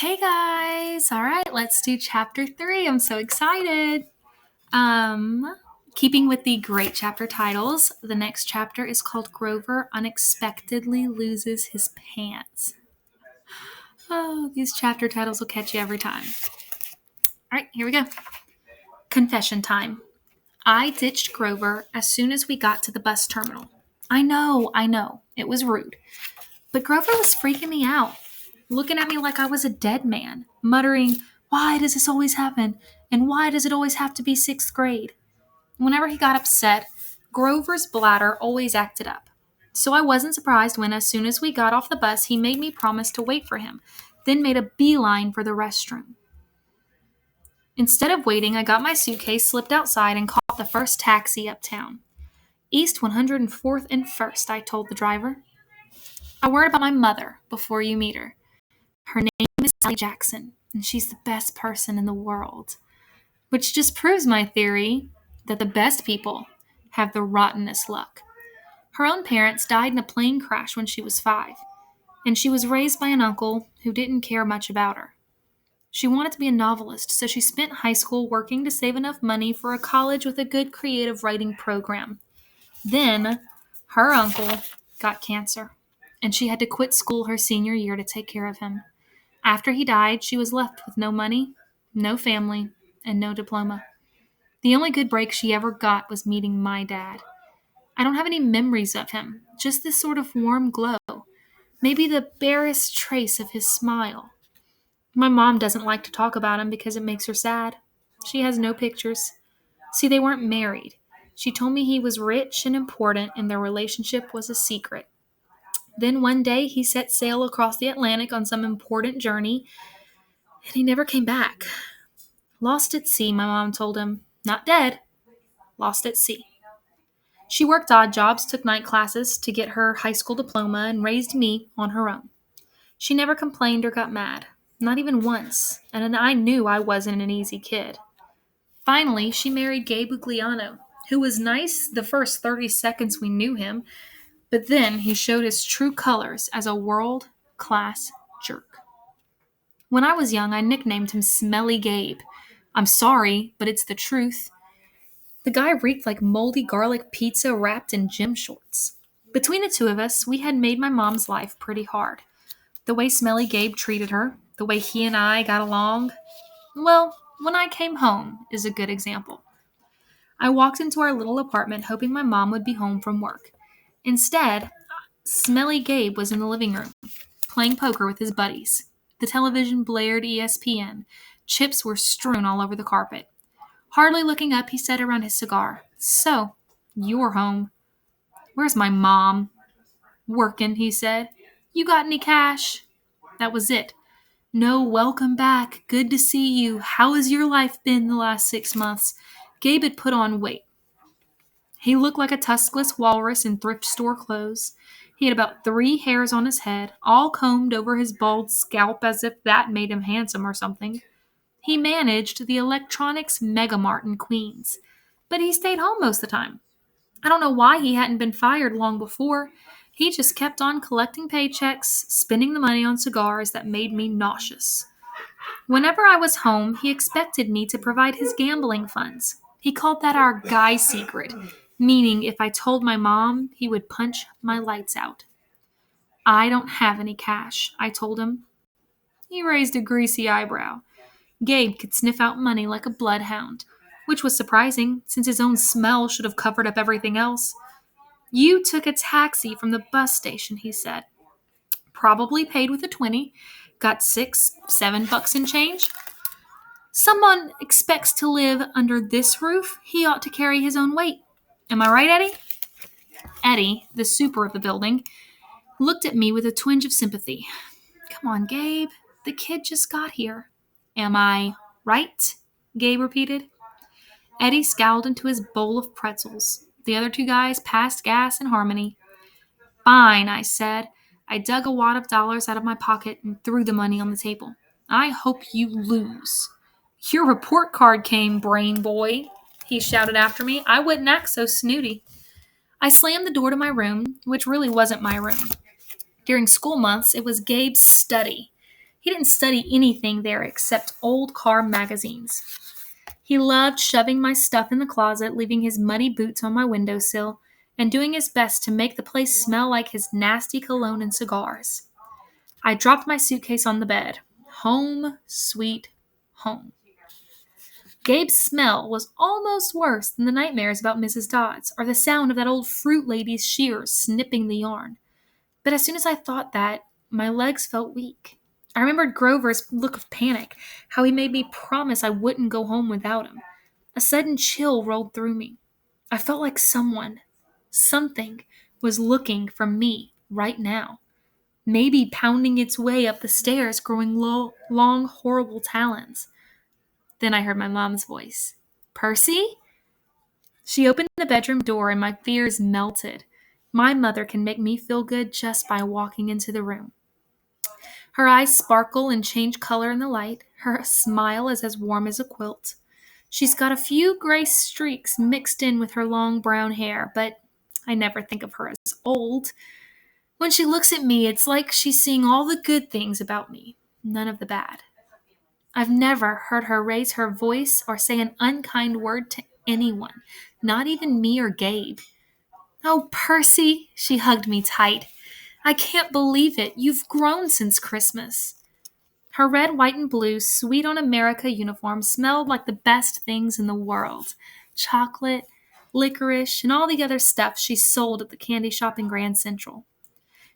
Hey guys! All right, let's do chapter 3. I'm so excited. Um, Keeping with the great chapter titles, the next chapter is called Grover Unexpectedly Loses His Pants. Oh, these chapter titles will catch you every time. All right, here we go. Confession time. I ditched Grover as soon as we got to the bus terminal. I know. It was rude. But Grover was freaking me out, looking at me like I was a dead man, muttering, "Why does this always happen? And why does it always have to be sixth grade?" Whenever he got upset, Grover's bladder always acted up. So I wasn't surprised when, as soon as we got off the bus, he made me promise to wait for him, then made a beeline for the restroom. Instead of waiting, I got my suitcase, slipped outside, and caught the first taxi uptown. East 104th and 1st, I told the driver. A word about my mother before you meet her. Her name is Sally Jackson, and she's the best person in the world. Which just proves my theory that the best people have the rottenest luck. Her own parents died in a plane crash when she was 5, and she was raised by an uncle who didn't care much about her. She wanted to be a novelist, so she spent high school working to save enough money for a college with a good creative writing program. Then, her uncle got cancer, and she had to quit school her senior year to take care of him. After he died, she was left with no money, no family, and no diploma. The only good break she ever got was meeting my dad. I don't have any memories of him, just this sort of warm glow, maybe the barest trace of his smile. My mom doesn't like to talk about him because it makes her sad. She has no pictures. See, they weren't married. She told me he was rich and important and their relationship was a secret. Then one day he set sail across the Atlantic on some important journey, and he never came back. Lost at sea, my mom told him. Not dead, lost at sea. She worked odd jobs, took night classes to get her high school diploma, and raised me on her own. She never complained or got mad, not even once, and I knew I wasn't an easy kid. Finally, she married Gabe Ugliano, who was nice the first 30 seconds we knew him, but then he showed his true colors as a world-class jerk. When I was young, I nicknamed him Smelly Gabe. I'm sorry, but it's the truth. The guy reeked like moldy garlic pizza wrapped in gym shorts. Between the two of us, we had made my mom's life pretty hard. The way Smelly Gabe treated her, the way he and I got along, well, when I came home is a good example. I walked into our little apartment hoping my mom would be home from work. Instead, Smelly Gabe was in the living room, playing poker with his buddies. The television blared ESPN. Chips were strewn all over the carpet. Hardly looking up, he said around his cigar, "So, you're home." "Where's my mom?" "Workin'," he said. "You got any cash?" That was it. No welcome back. Good to see you. How has your life been the last 6 months? Gabe had put on weight. He looked like a tuskless walrus in thrift store clothes. He had about 3 hairs on his head, all combed over his bald scalp as if that made him handsome or something. He managed the electronics megamart in Queens, but he stayed home most of the time. I don't know why he hadn't been fired long before. He just kept on collecting paychecks, spending the money on cigars that made me nauseous. Whenever I was home, he expected me to provide his gambling funds. He called that our guy secret, meaning if I told my mom, he would punch my lights out. "I don't have any cash," I told him. He raised a greasy eyebrow. Gabe could sniff out money like a bloodhound, which was surprising since his own smell should have covered up everything else. "You took a taxi from the bus station," he said. "Probably paid with a 20, got 6, 7 bucks in change. Someone expects to live under this roof, he ought to carry his own weight. Am I right, Eddie?" Eddie, the super of the building, looked at me with a twinge of sympathy. "Come on, Gabe. The kid just got here." "Am I right?" Gabe repeated. Eddie scowled into his bowl of pretzels. The other 2 guys passed gas in harmony. "Fine," I said. I dug a wad of dollars out of my pocket and threw the money on the table. "I hope you lose." "Your report card came, brain boy," he shouted after me. I wouldn't act so snooty. I slammed the door to my room, which really wasn't my room. During school months, it was Gabe's study. He didn't study anything there except old car magazines. He loved shoving my stuff in the closet, leaving his muddy boots on my windowsill, and doing his best to make the place smell like his nasty cologne and cigars. I dropped my suitcase on the bed. Home, sweet home. Gabe's smell was almost worse than the nightmares about Mrs. Dodds or the sound of that old fruit lady's shears snipping the yarn. But as soon as I thought that, my legs felt weak. I remembered Grover's look of panic, how he made me promise I wouldn't go home without him. A sudden chill rolled through me. I felt like something, was looking for me right now. Maybe pounding its way up the stairs, growing long, horrible talons. Then I heard my mom's voice. "Percy?" She opened the bedroom door and my fears melted. My mother can make me feel good just by walking into the room. Her eyes sparkle and change color in the light. Her smile is as warm as a quilt. She's got a few gray streaks mixed in with her long brown hair, but I never think of her as old. When she looks at me, it's like she's seeing all the good things about me, none of the bad. I've never heard her raise her voice or say an unkind word to anyone, not even me or Gabe. "Oh, Percy," she hugged me tight. "I can't believe it. You've grown since Christmas." Her red, white, and blue Sweet on America uniform smelled like the best things in the world. Chocolate, licorice, and all the other stuff she sold at the candy shop in Grand Central.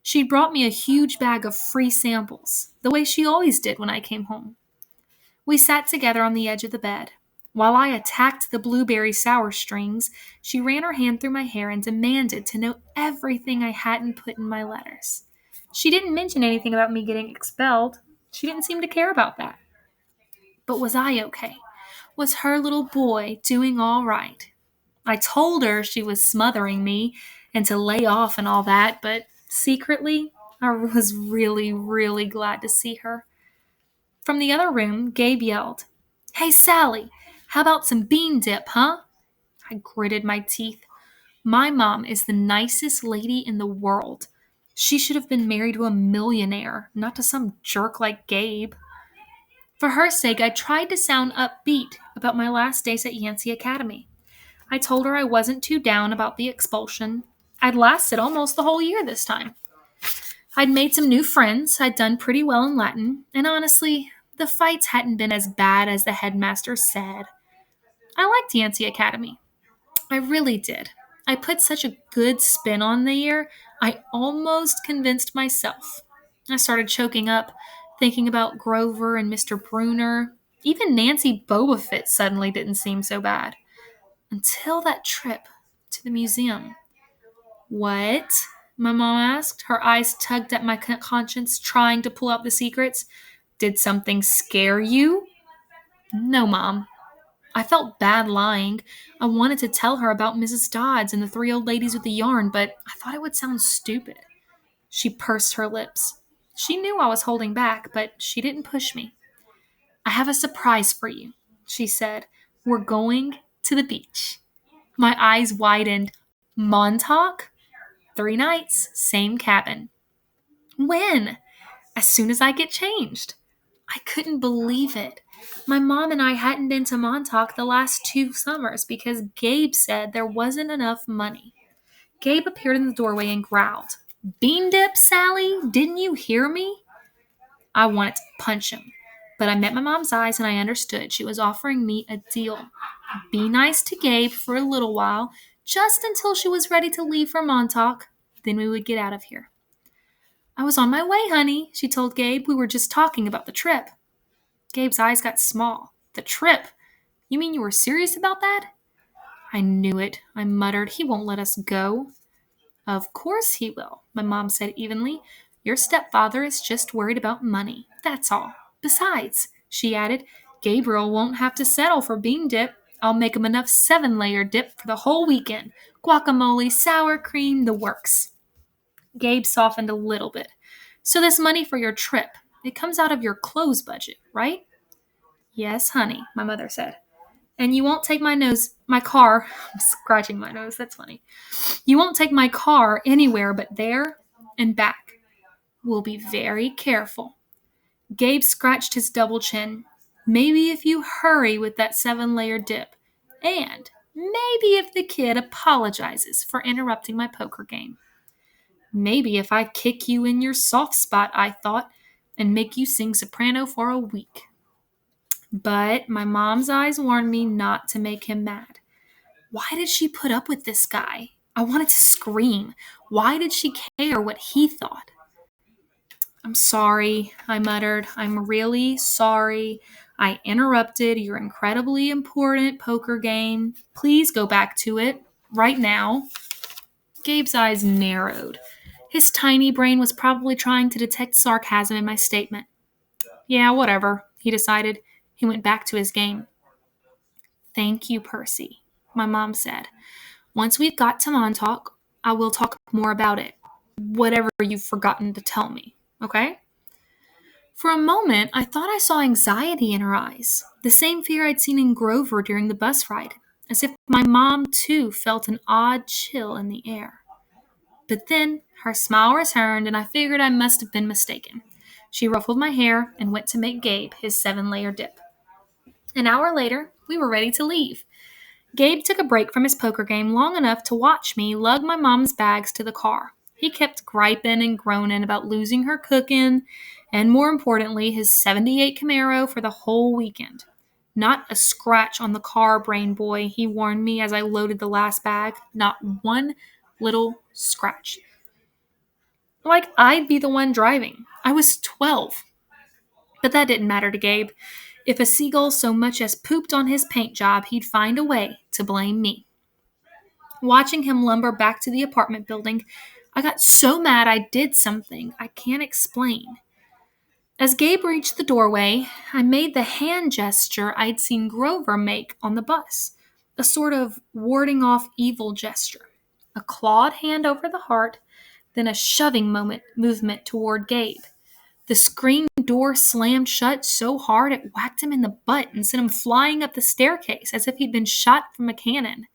She brought me a huge bag of free samples, the way she always did when I came home. We sat together on the edge of the bed. While I attacked the blueberry sour strings, she ran her hand through my hair and demanded to know everything I hadn't put in my letters. She didn't mention anything about me getting expelled. She didn't seem to care about that. But was I okay? Was her little boy doing all right? I told her she was smothering me and to lay off and all that, but secretly, I was really, really glad to see her. From the other room, Gabe yelled, "Hey, Sally, how about some bean dip, huh?" I gritted my teeth. My mom is the nicest lady in the world. She should have been married to a millionaire, not to some jerk like Gabe. For her sake, I tried to sound upbeat about my last days at Yancey Academy. I told her I wasn't too down about the expulsion. I'd lasted almost the whole year this time. I'd made some new friends, I'd done pretty well in Latin, and honestly, the fights hadn't been as bad as the headmaster said. I liked Yancey Academy. I really did. I put such a good spin on the year, I almost convinced myself. I started choking up, thinking about Grover and Mr. Bruner. Even Nancy Bobofit suddenly didn't seem so bad. Until that trip to the museum. "What?" my mom asked, her eyes tugged at my conscience, trying to pull out the secrets. "Did something scare you?" "No, Mom." I felt bad lying. I wanted to tell her about Mrs. Dodds and the three old ladies with the yarn, but I thought it would sound stupid. She pursed her lips. She knew I was holding back, but she didn't push me. "I have a surprise for you," she said. "We're going to the beach." My eyes widened. "Montauk?" 3 nights, same cabin. "When?" "As soon as I get changed." I couldn't believe it. My mom and I hadn't been to Montauk the last 2 summers because Gabe said there wasn't enough money. Gabe appeared in the doorway and growled, "Bean dip, Sally? Didn't you hear me?" I wanted to punch him, but I met my mom's eyes and I understood she was offering me a deal. Be nice to Gabe for a little while, just until she was ready to leave for Montauk. Then we would get out of here. "I was on my way, honey," she told Gabe. "We were just talking about the trip." Gabe's eyes got small. "The trip? You mean you were serious about that?" "I knew it," I muttered. "He won't let us go." "Of course he will," my mom said evenly. "Your stepfather is just worried about money. That's all. Besides," she added, "Gabriel won't have to settle for bean dip. I'll make him enough 7-layer dip for the whole weekend. Guacamole, sour cream, the works." Gabe softened a little bit. "So this money for your trip, it comes out of your clothes budget, right?" "Yes, honey," my mother said. "And you won't take my car," I'm scratching my nose, that's funny. "You won't take my car anywhere but there and back. We'll be very careful." Gabe scratched his double chin. Maybe if you hurry with that 7-layer dip. And maybe if the kid apologizes for interrupting my poker game. Maybe if I kick you in your soft spot, I thought, and make you sing soprano for a week. But my mom's eyes warned me not to make him mad. Why did she put up with this guy? I wanted to scream. Why did she care what he thought? I'm sorry, I muttered. I'm really sorry. I interrupted your incredibly important poker game. Please go back to it right now. Gabe's eyes narrowed. His tiny brain was probably trying to detect sarcasm in my statement. Yeah, whatever, he decided. He went back to his game. Thank you, Percy, my mom said. Once we've got to Montauk, I will talk more about it. Whatever you've forgotten to tell me, okay? For a moment, I thought I saw anxiety in her eyes, the same fear I'd seen in Grover during the bus ride, as if my mom too felt an odd chill in the air. But then her smile returned, and I figured I must have been mistaken. She ruffled my hair and went to make Gabe his 7-layer dip. An hour later, we were ready to leave. Gabe took a break from his poker game long enough to watch me lug my mom's bags to the car. He kept griping and groaning about losing her cooking, and more importantly, his 78 Camaro for the whole weekend. Not a scratch on the car, brain boy, he warned me as I loaded the last bag. Not one little scratch. Like I'd be the one driving. I was 12. But that didn't matter to Gabe. If a seagull so much as pooped on his paint job, he'd find a way to blame me. Watching him lumber back to the apartment building, I got so mad I did something I can't explain. As Gabe reached the doorway, I made the hand gesture I'd seen Grover make on the bus, a sort of warding off evil gesture. A clawed hand over the heart, then a shoving movement toward Gabe. The screen door slammed shut so hard it whacked him in the butt and sent him flying up the staircase as if he'd been shot from a cannon.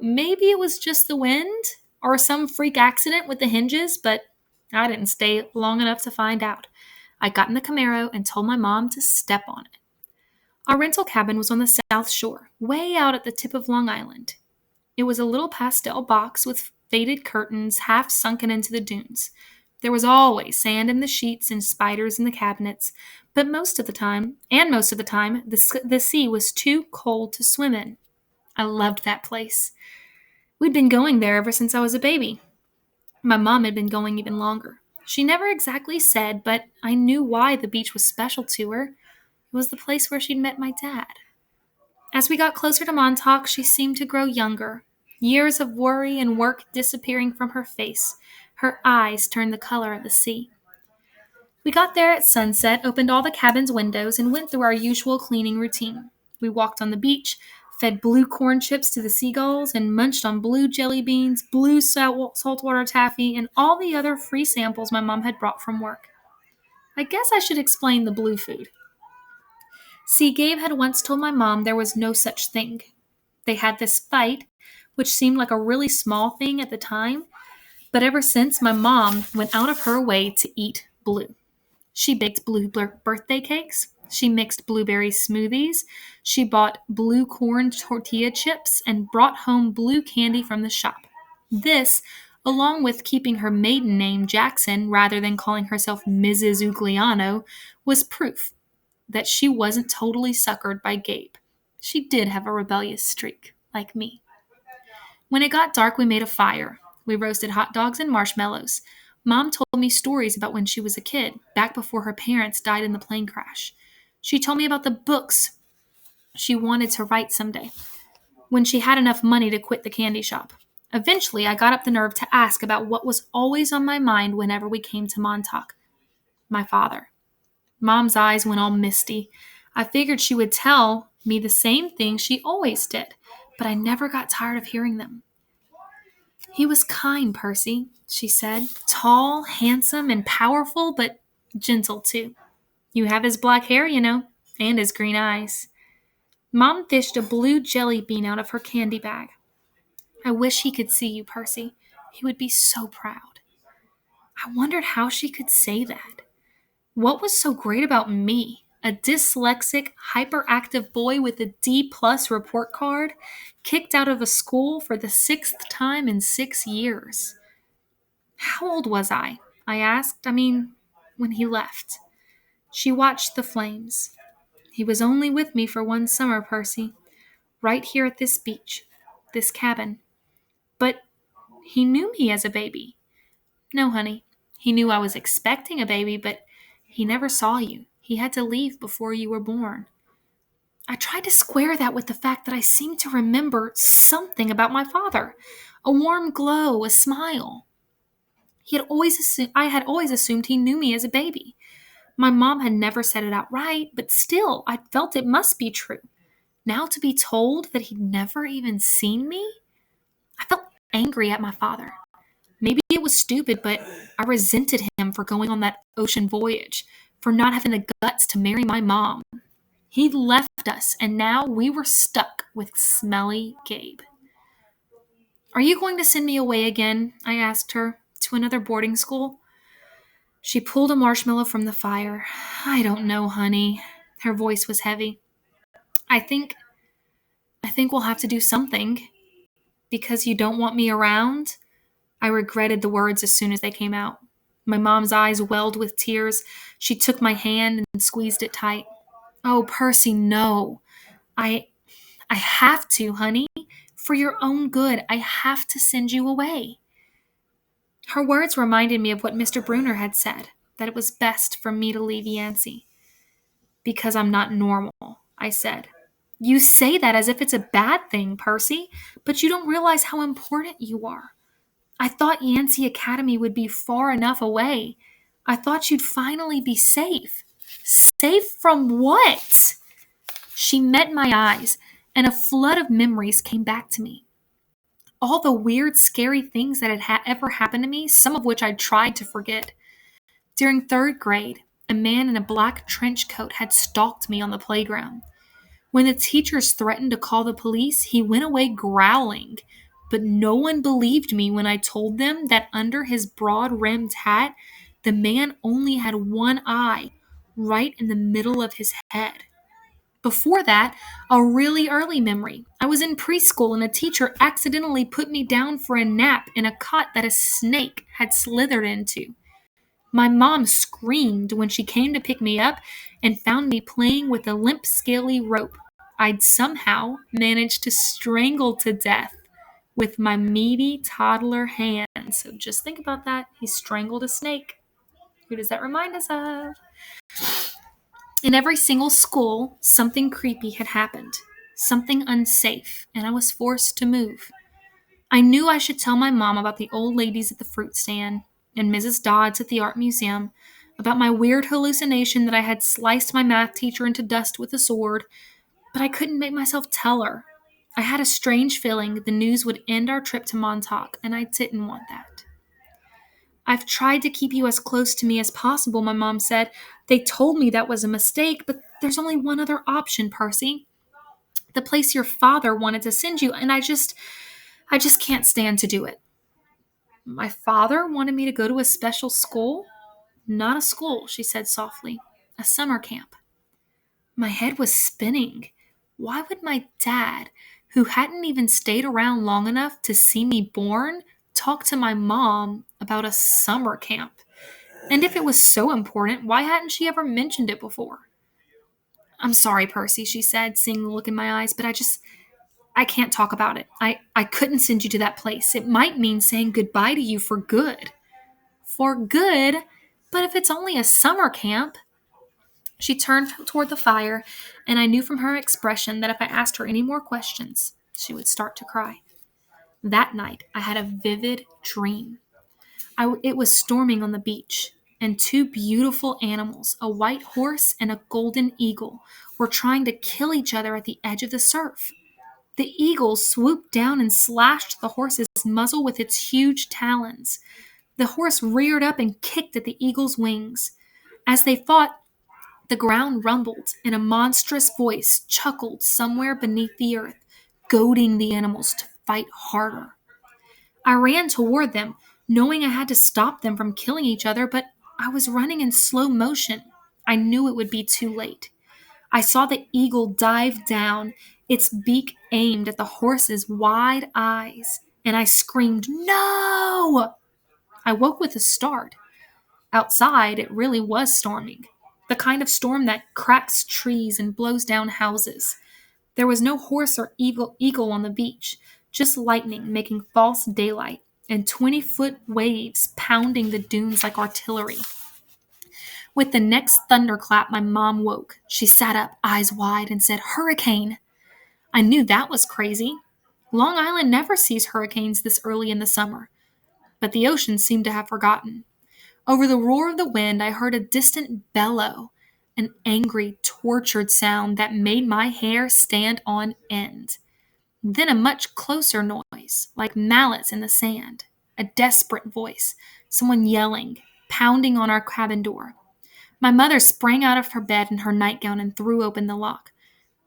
Maybe it was just the wind or some freak accident with the hinges, but I didn't stay long enough to find out. I got in the Camaro and told my mom to step on it. Our rental cabin was on the South Shore, way out at the tip of Long Island. It was a little pastel box with faded curtains half sunken into the dunes. There was always sand in the sheets and spiders in the cabinets, but most of the time, the sea was too cold to swim in. I loved that place. We'd been going there ever since I was a baby. My mom had been going even longer. She never exactly said, but I knew why the beach was special to her. It was the place where she'd met my dad. As we got closer to Montauk, she seemed to grow younger. Years of worry and work disappearing from her face. Her eyes turned the color of the sea. We got there at sunset, opened all the cabin's windows, and went through our usual cleaning routine. We walked on the beach, fed blue corn chips to the seagulls, and munched on blue jelly beans, blue saltwater taffy, and all the other free samples my mom had brought from work. I guess I should explain the blue food. See, Gabe had once told my mom there was no such thing. They had this fight, which seemed like a really small thing at the time, but ever since, my mom went out of her way to eat blue. She baked blue birthday cakes. She mixed blueberry smoothies. She bought blue corn tortilla chips and brought home blue candy from the shop. This, along with keeping her maiden name Jackson rather than calling herself Mrs. Ugliano, was proof that she wasn't totally suckered by Gabe. She did have a rebellious streak, like me. When it got dark, we made a fire. We roasted hot dogs and marshmallows. Mom told me stories about when she was a kid, back before her parents died in the plane crash. She told me about the books she wanted to write someday, when she had enough money to quit the candy shop. Eventually, I got up the nerve to ask about what was always on my mind whenever we came to Montauk. My father. Mom's eyes went all misty. I figured she would tell me the same thing she always did, but I never got tired of hearing them. He was kind, Percy, she said. Tall, handsome, and powerful, but gentle too. You have his black hair, you know, and his green eyes. Mom fished a blue jelly bean out of her candy bag. I wish he could see you, Percy. He would be so proud. I wondered how she could say that. What was so great about me? A dyslexic, hyperactive boy with a D+ report card, kicked out of a school for the 6th time in 6 years. How old was I? I asked. When he left. She watched the flames. He was only with me for one summer, Percy. Right here at this beach. This cabin. But he knew me as a baby. No, honey. He knew I was expecting a baby, but he never saw you. He had to leave before you were born. I tried to square that with the fact that I seemed to remember something about my father. A warm glow, a smile. I had always assumed he knew me as a baby. My mom had never said it outright, but still, I felt it must be true. Now to be told that he'd never even seen me? I felt angry at my father. Maybe it was stupid, but I resented him for going on that ocean voyage, for not having the guts to marry my mom. He left us, and now we were stuck with smelly Gabe. Are you going to send me away again? I asked her. To another boarding school? She pulled a marshmallow from the fire. I don't know, honey. Her voice was heavy. I think we'll have to do something. Because you don't want me around? I regretted the words as soon as they came out. My mom's eyes welled with tears. She took my hand and squeezed it tight. Oh, Percy, no. I have to, honey. For your own good, I have to send you away. Her words reminded me of what Mr. Bruner had said, that it was best for me to leave Yancey. Because I'm not normal, I said. You say that as if it's a bad thing, Percy, but you don't realize how important you are. I thought Yancey Academy would be far enough away. I thought you'd finally be safe. Safe from what? She met my eyes, and a flood of memories came back to me. All the weird, scary things that had ever happened to me, some of which I'd tried to forget. During 3rd grade, a man in a black trench coat had stalked me on the playground. When the teachers threatened to call the police, he went away growling. But no one believed me when I told them that under his broad-rimmed hat, the man only had one eye, right in the middle of his head. Before that, a really early memory. I was in preschool and a teacher accidentally put me down for a nap in a cot that a snake had slithered into. My mom screamed when she came to pick me up and found me playing with a limp, scaly rope I'd somehow managed to strangle to death with my meaty toddler hand. So just think about that. He strangled a snake. Who does that remind us of? In every single school, something creepy had happened, something unsafe, and I was forced to move. I knew I should tell my mom about the old ladies at the fruit stand and Mrs. Dodds at the art museum, about my weird hallucination that I had sliced my math teacher into dust with a sword, but I couldn't make myself tell her. I had a strange feeling the news would end our trip to Montauk, and I didn't want that. I've tried to keep you as close to me as possible, my mom said. They told me that was a mistake, but there's only one other option, Percy. The place your father wanted to send you, and I just can't stand to do it. My father wanted me to go to a special school? Not a school, she said softly. A summer camp. My head was spinning. Why would my dad, who hadn't even stayed around long enough to see me born, talk to my mom about a summer camp? And if it was so important, why hadn't she ever mentioned it before? I'm sorry, Percy, she said, seeing the look in my eyes, but I can't talk about it. I couldn't send you to that place. It might mean saying goodbye to you for good. For good? But if it's only a summer camp. She turned toward the fire, and I knew from her expression that if I asked her any more questions, she would start to cry. That night, I had a vivid dream. It was storming on the beach, and 2 beautiful animals, a white horse and a golden eagle, were trying to kill each other at the edge of the surf. The eagle swooped down and slashed the horse's muzzle with its huge talons. The horse reared up and kicked at the eagle's wings. As they fought, the ground rumbled, and a monstrous voice chuckled somewhere beneath the earth, goading the animals to fight harder. I ran toward them, knowing I had to stop them from killing each other, but I was running in slow motion. I knew it would be too late. I saw the eagle dive down, its beak aimed at the horse's wide eyes, and I screamed, "No!" I woke with a start. Outside, it really was storming. The kind of storm that cracks trees and blows down houses. There was no horse or eagle on the beach, just lightning making false daylight and 20-foot waves pounding the dunes like artillery. With the next thunderclap, my mom woke. She sat up, eyes wide, and said, "Hurricane." I knew that was crazy. Long Island never sees hurricanes this early in the summer, but the ocean seemed to have forgotten. Over the roar of the wind, I heard a distant bellow, an angry, tortured sound that made my hair stand on end. Then a much closer noise, like mallets in the sand, a desperate voice, someone yelling, pounding on our cabin door. My mother sprang out of her bed in her nightgown and threw open the lock.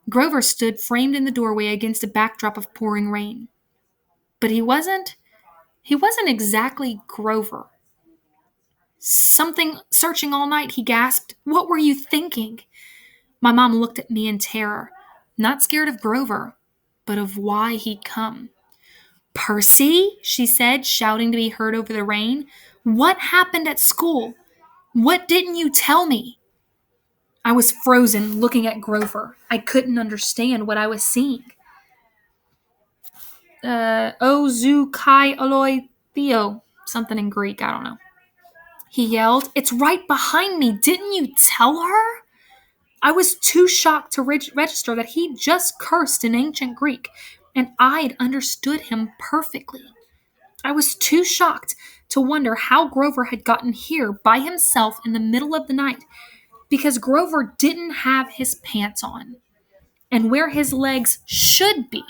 Grover stood framed in the doorway against a backdrop of pouring rain. But he wasn't exactly Grover. "Something searching all night," he gasped. "What were you thinking?" My mom looked at me in terror, not scared of Grover, but of why he'd come. "Percy," she said, shouting to be heard over the rain. "What happened at school? What didn't you tell me?" I was frozen, looking at Grover. I couldn't understand what I was seeing. O zu kai aloi theo, something in Greek, I don't know. He yelled, "It's right behind me. Didn't you tell her?" I was too shocked to register that he just cursed in ancient Greek, and I'd understood him perfectly. I was too shocked to wonder how Grover had gotten here by himself in the middle of the night, because Grover didn't have his pants on. And where his legs should be,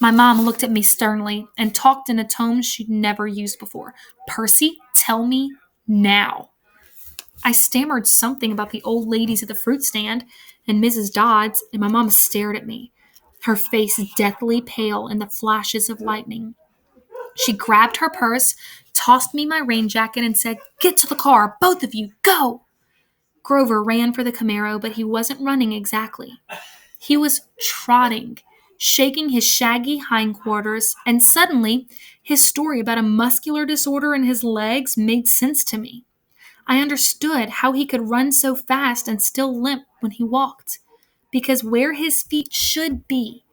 my mom looked at me sternly and talked in a tone she'd never used before. "Percy, tell me now." I stammered something about the old ladies at the fruit stand and Mrs. Dodds, and my mom stared at me, her face deathly pale in the flashes of lightning. She grabbed her purse, tossed me my rain jacket, and said, "Get to the car, both of you, go!" Grover ran for the Camaro, but he wasn't running exactly. He was trotting, shaking his shaggy hindquarters, and suddenly his story about a muscular disorder in his legs made sense to me. I understood how he could run so fast and still limp when he walked, because where his feet should be,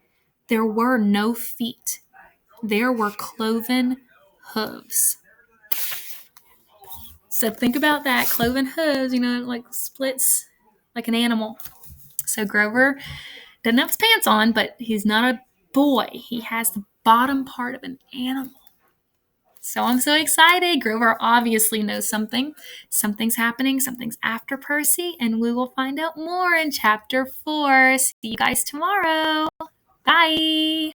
there were no feet. There were cloven hooves. So think about that, cloven hooves, like splits like an animal. So Grover doesn't have his pants on, but he's not a boy. He has the bottom part of an animal. So I'm so excited. Grover obviously knows something. Something's happening. Something's after Percy, and we will find out more in chapter 4. See you guys tomorrow. Bye.